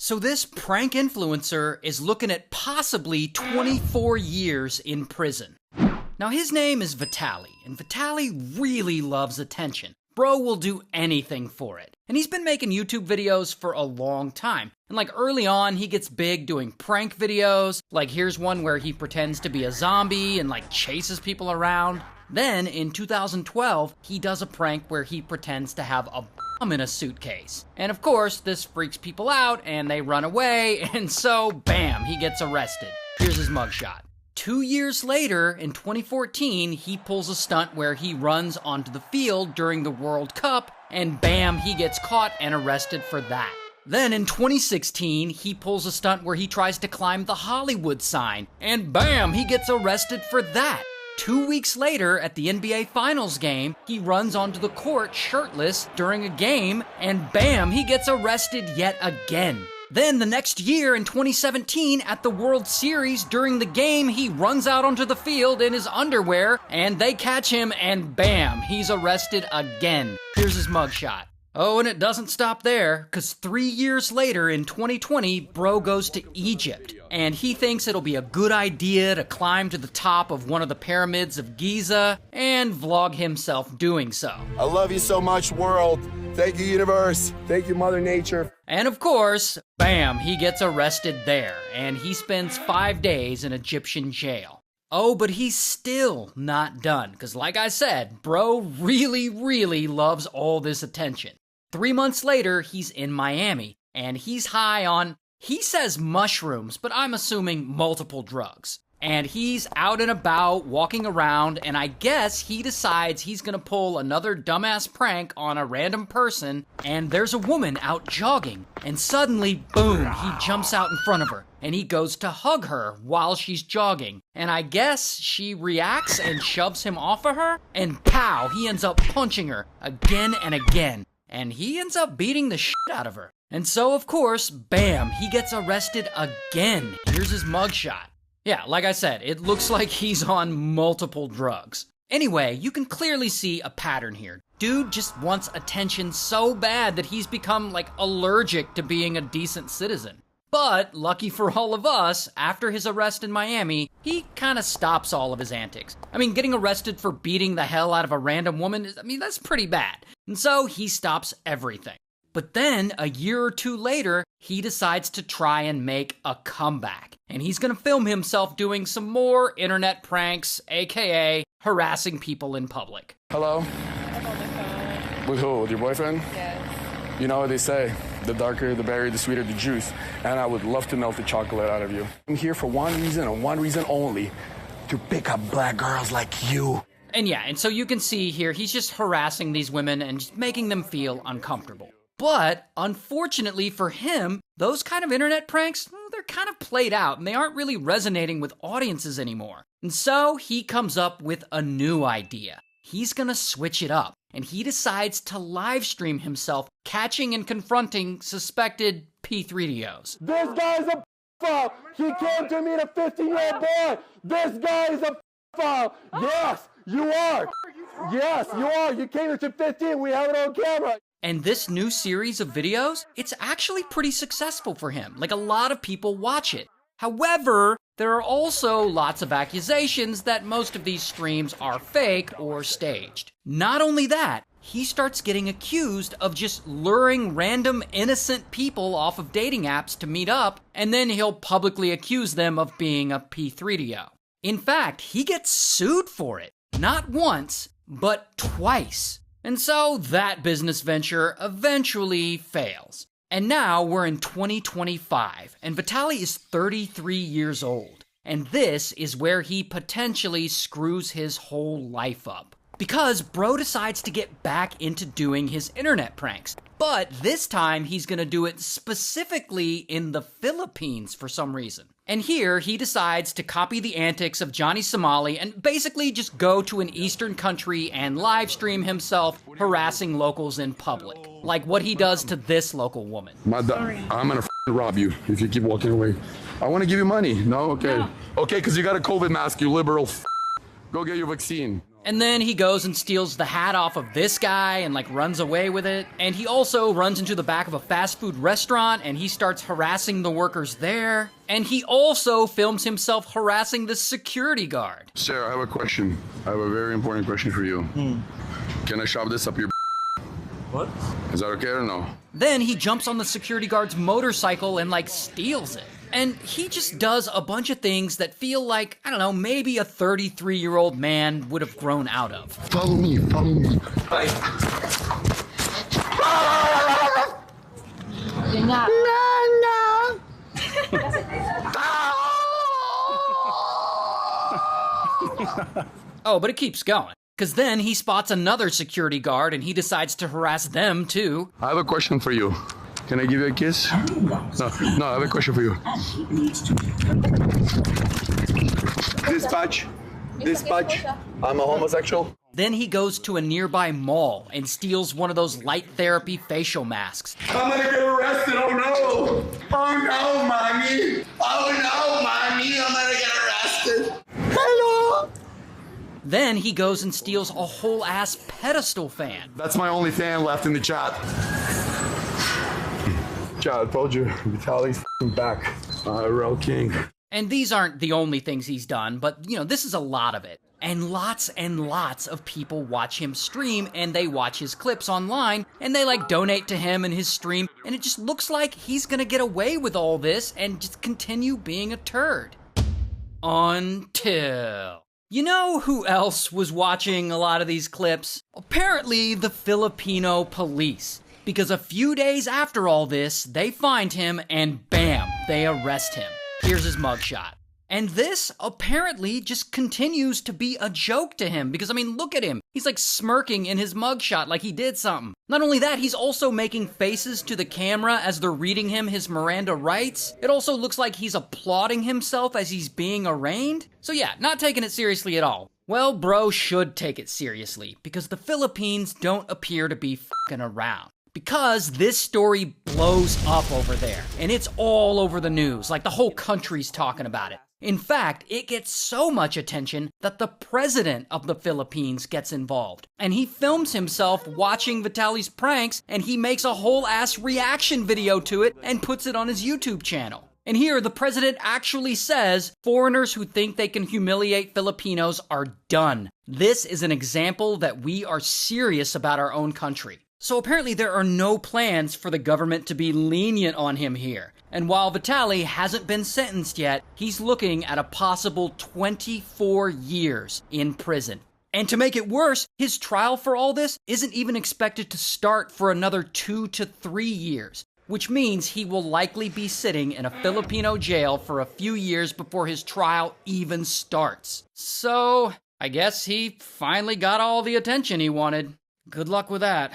So this prank influencer is looking at possibly 24 years in prison. Now his name is Vitaly, and Vitaly really loves attention. Bro will do anything for it. And he's been making YouTube videos for a long time. And like early on, he gets big doing prank videos. Like here's one where he pretends to be a zombie and like chases people around. Then in 2012, he does a prank where he pretends to have a bomb in a suitcase. And of course, this freaks people out and they run away, and so bam, he gets arrested. Here's his mugshot. 2 years later, in 2014, he pulls a stunt where he runs onto the field during the World Cup, and bam, he gets caught and arrested for that. Then in 2016, he pulls a stunt where he tries to climb the Hollywood sign, and bam, he gets arrested for that. 2 weeks later, at the NBA Finals game, he runs onto the court shirtless during a game, and bam, he gets arrested yet again. Then the next year in 2017 at the World Series during the game, he runs out onto the field in his underwear and they catch him and bam, he's arrested again. Here's his mugshot. Oh, and it doesn't stop there, because 3 years later in 2020, bro goes to Egypt, and he thinks it'll be a good idea to climb to the top of one of the pyramids of Giza and vlog himself doing so. I love you so much, world. Thank you, universe. Thank you, Mother Nature. And of course, bam, he gets arrested there, and he spends 5 days in Egyptian jail. Oh, but he's still not done, because like I said, bro really loves all this attention. 3 months later, he's in Miami, and he's high on, he says mushrooms, but I'm assuming multiple drugs. And he's out and about, walking around, and I guess he decides he's gonna pull another dumbass prank on a random person, and there's a woman out jogging, and suddenly, boom, he jumps out in front of her, and he goes to hug her while she's jogging, and I guess she reacts and shoves him off of her, and pow, he ends up punching her again and again, and he ends up beating the shit out of her. And so, of course, bam, he gets arrested again. Here's his mugshot. Yeah, like I said, it looks like he's on multiple drugs. Anyway, you can clearly see a pattern here. Dude just wants attention so bad that he's become, like, allergic to being a decent citizen. But, lucky for all of us, after his arrest in Miami, he kinda stops all of his antics. I mean, getting arrested for beating the hell out of a random woman, that's pretty bad. And so, he stops everything. But then, a year or two later, he decides to try and make a comeback. And he's gonna film himself doing some more internet pranks, aka harassing people in public. Hello? I'm on the phone. With who? With your boyfriend? Yes. You know what they say, the darker the berry, the sweeter the juice. And I would love to melt the chocolate out of you. I'm here for one reason and one reason only, to pick up black girls like you. And yeah, and so you can see here, he's just harassing these women and just making them feel uncomfortable. But, unfortunately for him, those kind of internet pranks, they're kind of played out and they aren't really resonating with audiences anymore. And so, he comes up with a new idea. He's gonna switch it up, and he decides to live stream himself catching and confronting suspected P3DOs. This guy's a f***. He came to meet a 15-year-old boy. This guy is a f***. Yes, you are. Yes, you are. You came here to 15. We have it on camera. And this new series of videos, it's actually pretty successful for him. Like, a lot of people watch it. However, there are also lots of accusations that most of these streams are fake or staged. Not only that, he starts getting accused of just luring random innocent people off of dating apps to meet up, and then he'll publicly accuse them of being a P3DO. In fact, he gets sued for it. Not once, but twice. And so that business venture eventually fails. And now we're in 2025, and Vitaly is 33 years old. And this is where he potentially screws his whole life up. Because bro decides to get back into doing his internet pranks. But this time he's gonna do it specifically in the Philippines for some reason. And here he decides to copy the antics of Johnny Somali and basically just go to an eastern country and live stream himself harassing locals in public. Like what he does to this local woman. I'm gonna rob you if you keep walking away. I wanna give you money. No? Okay. No. Okay, because you got a COVID mask, you liberal. Go get your vaccine. And then he goes and steals the hat off of this guy and like runs away with it. And he also runs into the back of a fast food restaurant and he starts harassing the workers there. And he also films himself harassing the security guard. Sir, I have a question. I have a very important question for you. Can I shove this up your What? Is that okay or no? Then he jumps on the security guard's motorcycle and like steals it. And he just does a bunch of things that feel like, I don't know, maybe a 33-year-old man would have grown out of. Follow me, follow me. Oh, but it keeps going. Because then he spots another security guard and he decides to harass them too. I have a question for you. Can I give you a kiss? No, I have a question for you. Dispatch, I'm a homosexual. Then he goes to a nearby mall and steals one of those light therapy facial masks. I'm gonna get arrested, oh no! Oh no, mommy! Oh no, mommy, I'm gonna get arrested! Hello! Then he goes and steals a whole ass pedestal fan. That's my only fan left in the chat. Chat, I told you, Vitaly's back. Real king. And these aren't the only things he's done, but, you know, this is a lot of it. And lots of people watch him stream, and they watch his clips online, and they, like, donate to him and his stream, and it just looks like he's gonna get away with all this and just continue being a turd. Until... You know who else was watching a lot of these clips? Apparently the Filipino police. Because a few days after all this, they find him and bam, they arrest him. Here's his mugshot. And this apparently just continues to be a joke to him because, I mean, look at him. He's like smirking in his mugshot like he did something. Not only that, he's also making faces to the camera as they're reading him his Miranda rights. It also looks like he's applauding himself as he's being arraigned. So yeah, not taking it seriously at all. Well, bro should take it seriously because the Philippines don't appear to be fucking around. Because this story blows up over there, and it's all over the news, like the whole country's talking about it. In fact, it gets so much attention that the president of the Philippines gets involved. And he films himself watching Vitaly's pranks, and he makes a whole ass reaction video to it and puts it on his YouTube channel. And here, the president actually says, foreigners who think they can humiliate Filipinos are done. This is an example that we are serious about our own country. So apparently there are no plans for the government to be lenient on him here. And while Vitaly hasn't been sentenced yet, he's looking at a possible 24 years in prison. And to make it worse, his trial for all this isn't even expected to start for another 2 to 3 years, which means he will likely be sitting in a Filipino jail for a few years before his trial even starts. So, I guess he finally got all the attention he wanted. Good luck with that.